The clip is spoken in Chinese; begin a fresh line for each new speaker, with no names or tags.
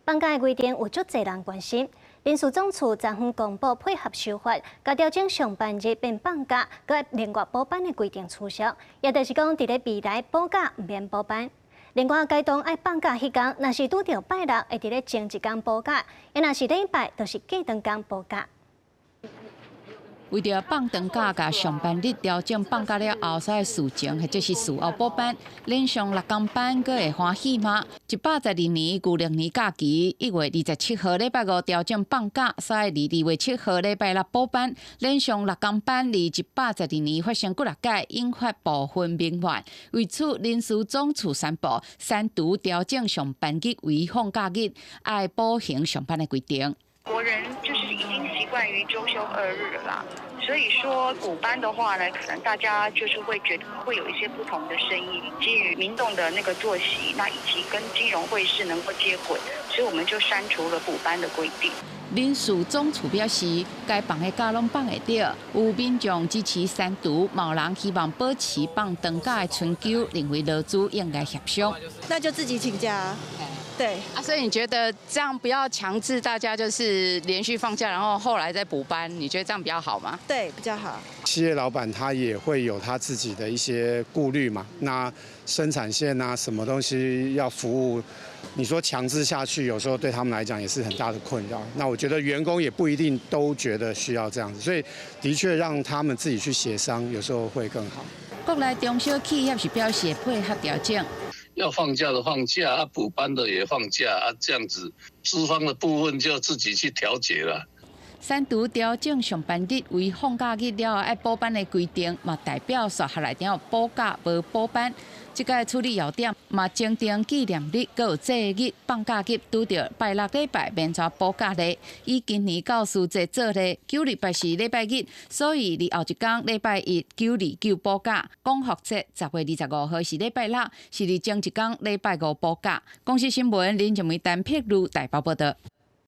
放假的规定有足侪人关心。林署总处昨昏公布配合修法，甲调整上班日变放假，佮另外补班的规定取消，也就是讲，伫咧未来补假唔免补班。另外，该当爱放假迄天，若是拄到拜六，会伫咧前一天补假；，若是礼拜，就是隔长天补假。
为着放长假甲上班日调整放假了后，使事前或者是事后补班，连上6天班，阁会欢喜吗？112年旧历年假期1月27号礼拜五调整放假，使2月7号礼拜六补班，连上6天班。112年发生几6届，引发部分民怨。为此，林署总处宣布3度调整上班日为放假日，爱补行上班的规定。
国人就是已经习惯于周休2日了啦，所以说补班的话呢，可能大家就是会觉得会有一些不同的声音，基于民众的那个作息，那以及跟金融会是能够接轨，所以我们就删除了补班的规定。
林署总处表示，该放的假拢放会到，有民众支持3度，也有人希望保持放长假的春秋，认为劳资应该协商。
那就自己请假。对
所以你觉得这样不要强制大家就是连续放假，然后后来再补班，你觉得这样比较好吗？
对，比较好。
企业老板他也会有他自己的一些顾虑嘛，那生产线啊，什么东西要服务，你说强制下去，有时候对他们来讲也是很大的困扰。那我觉得员工也不一定都觉得需要这样子，所以的确让他们自己去协商，有时候会更好。
国内中小企业是表示配合调整。
要放假的放假，补班的也放假这样子，资方的部分就自己去调节了。
3度调整上班日为放假日了后爱补班的规定，嘛代表说下来有补假无补班。这个处理要点嘛，增订纪念日、佮有节日、放假日拄到拜六礼拜免抓补假日。以今年教师节做例，9礼拜是礼拜日，所以离后一天礼拜一929补假。光复节10月25号是礼拜六，是离前一天礼拜5补假。公司新闻林静梅、陈佩如台北报道。